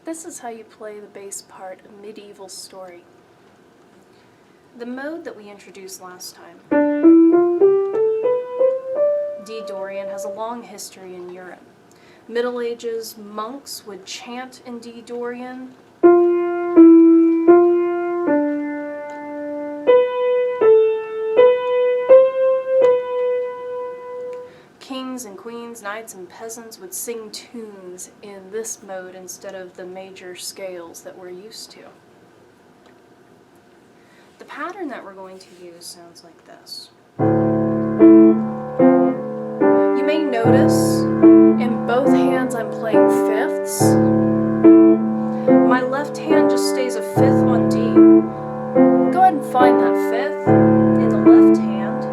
This is how you play the bass part of Medieval Story. The mode that we introduced last time, D Dorian, has a long history in Europe. Middle Ages monks would chant in D Dorian. Kings and queens, knights and peasants would sing tunes in this mode instead of the major scales that we're used to. The pattern that we're going to use sounds like this. You may notice in both hands I'm playing fifths. My left hand just stays a fifth on D. Go ahead and find that fifth in the left hand.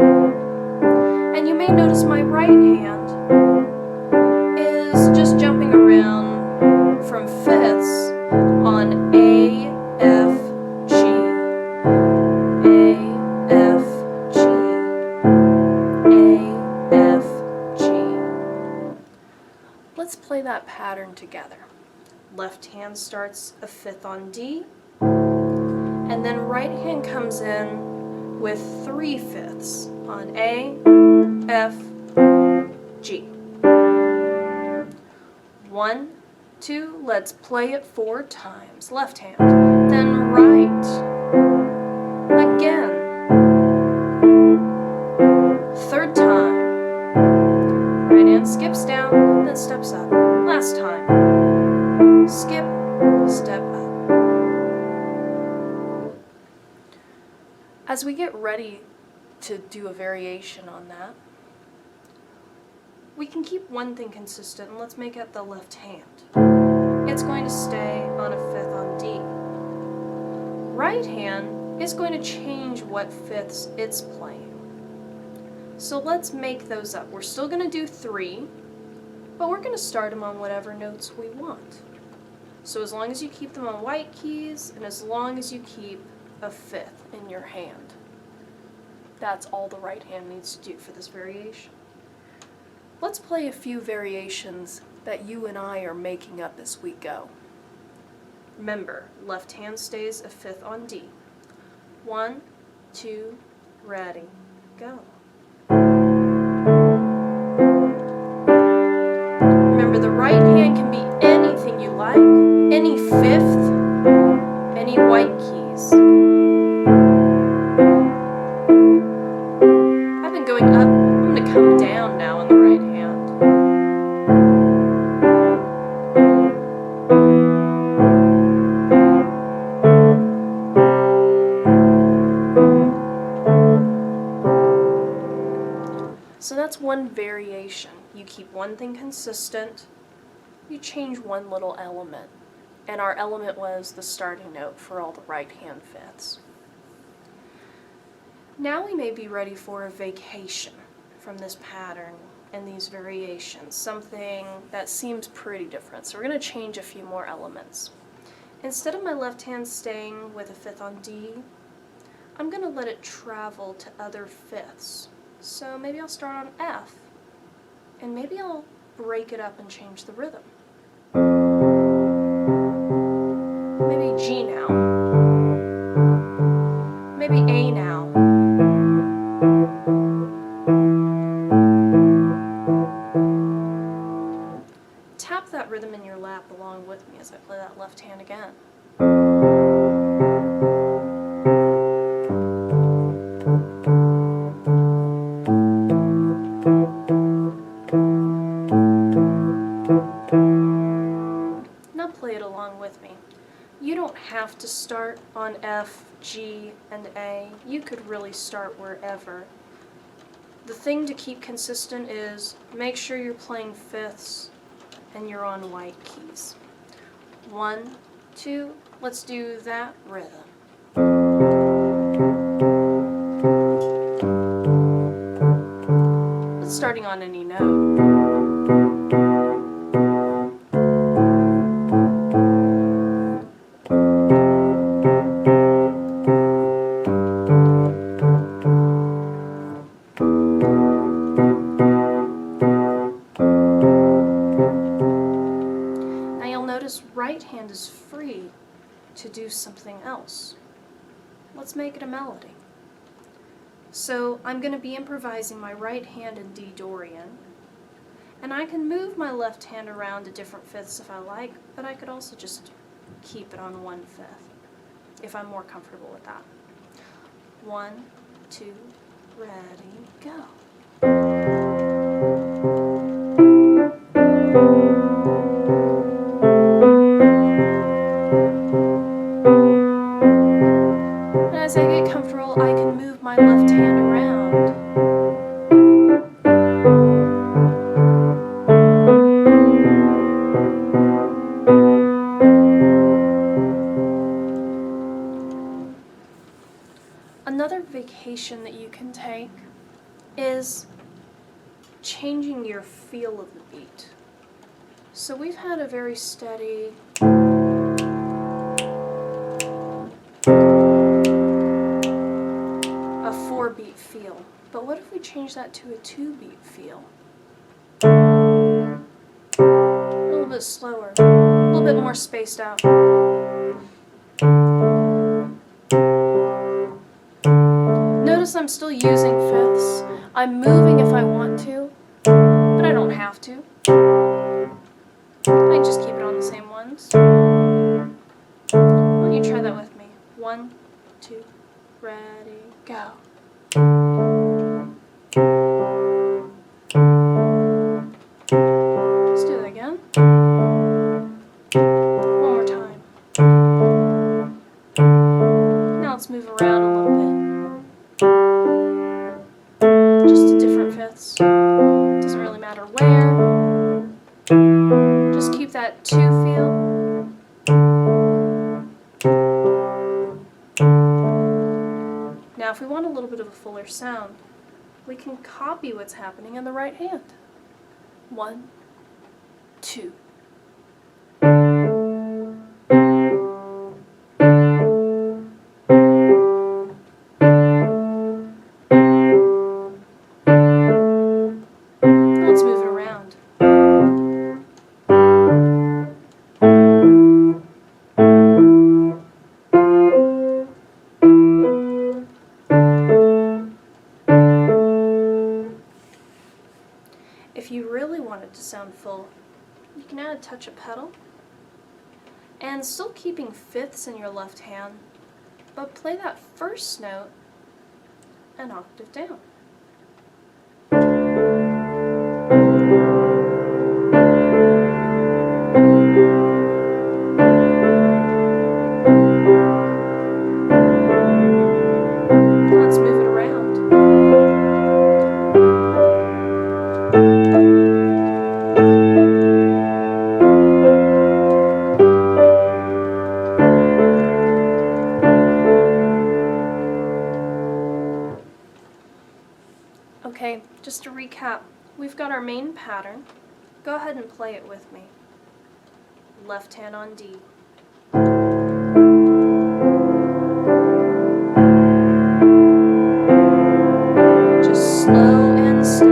And you may notice my right hand is just jumping around from fifths on A, F, G, A, F, G, A, F, G. Let's play that pattern together. Left hand starts a fifth on D, and then right hand comes in with 3 fifths on A, F, G. 1, 2, let's play it 4 times. Left hand, then right, again. 3rd time. Right hand skips down, then steps up. Last time. Skip, step up. As we get ready to do a variation on that, we can keep one thing consistent, and let's make it the left hand. It's going to stay on a fifth on D. Right hand is going to change what fifths it's playing. So let's make those up. We're still going to do 3, but we're going to start them on whatever notes we want. So as long as you keep them on white keys, and as long as you keep a fifth in your hand. That's all the right hand needs to do for this variation. Let's play a few variations that you and I are making up as we go. Remember, left hand stays a fifth on D. 1, 2, ready, go. Remember, the right hand can be anything you like, any fifth, any white keys. I've been going up, I'm going to come down now on the right hand. So that's one variation. You keep one thing consistent, you change one little element. And our element was the starting note for all the right hand fifths. Now we may be ready for a vacation from this pattern and these variations, something that seems pretty different. So we're going to change a few more elements. Instead of my left hand staying with a fifth on D, I'm going to let it travel to other fifths. So maybe I'll start on F, and maybe I'll break it up and change the rhythm. Maybe G now. Maybe A now. Tap that rhythm in your lap along with me as I play that left hand again. Now play it along with me. You don't have to start on F, G, and A. You could really start wherever. The thing to keep consistent is make sure you're playing fifths and you're on white keys. 1, 2, let's do that rhythm. It's starting on any note. this right hand is free to do something else. Let's make it a melody. So I'm going to be improvising my right hand in D Dorian, and I can move my left hand around to different fifths if I like, but I could also just keep it on 1/5 if I'm more comfortable with that. 1, 2, ready, go. And as I get comfortable, I can move my left hand around. Another vacation that you can take is changing your feel of the beat. So we've had a very steady a 4-beat feel, but what if we change that to a 2-beat feel? A little bit slower, a little bit more spaced out. Notice I'm still using fifths. I'm moving if I want to, but I don't have to. I just keep it on the same ones. Why don't you try that with me? 1, 2, ready, go. Let's do that again. One more time. Now let's move around a little bit. Just to different fifths. Doesn't really matter where. Just keep that 2 feel. Now if we want a little bit of a fuller sound, we can copy what's happening in the right hand. 1, 2. Let's move it around. If you really want it to sound full, you can add a touch of pedal, and still keeping fifths in your left hand, but play that first note an octave down. Let's move it around. Okay, just to recap, we've got our main pattern. Go ahead and play it with me. Left hand on D. Just slow and steady.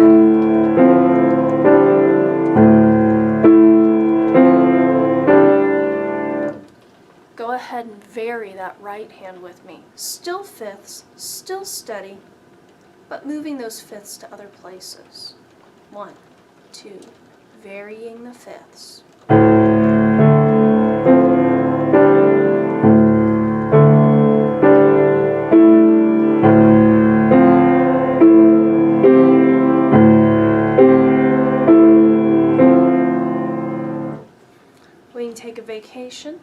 Go ahead and vary that right hand with me. Still fifths, still steady, but moving those fifths to other places. 1, 2, varying the fifths. We can take a vacation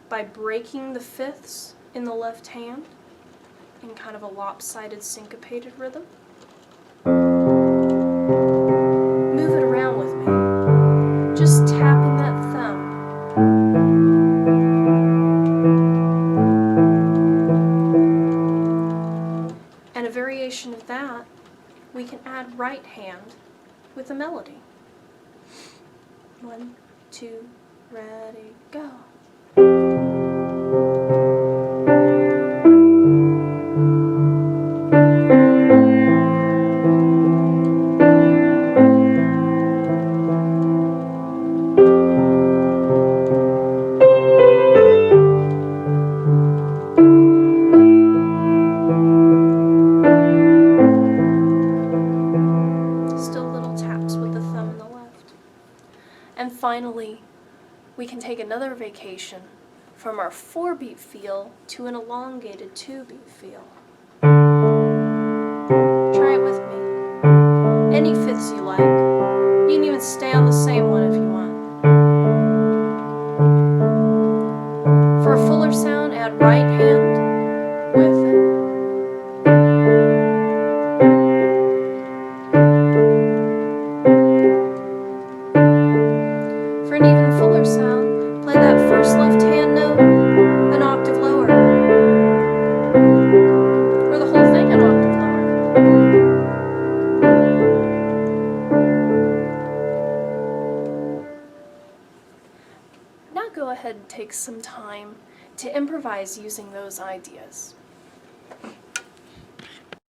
by breaking the fifths in the left hand in kind of a lopsided syncopated rhythm. Move it around with me, just tapping that thumb. And a variation of that, we can add right hand with a melody. 1, 2, ready, go. And finally, we can take another vacation from our 4-beat feel to an elongated 2-beat feel. Try it with me. Any fifths you like. You can even stay on the same one if you want. For a fuller sound, add right hand with it. For an even fuller sound, play that first left hand note an octave lower, or the whole thing an octave lower. Now go ahead and take some time to improvise using those ideas.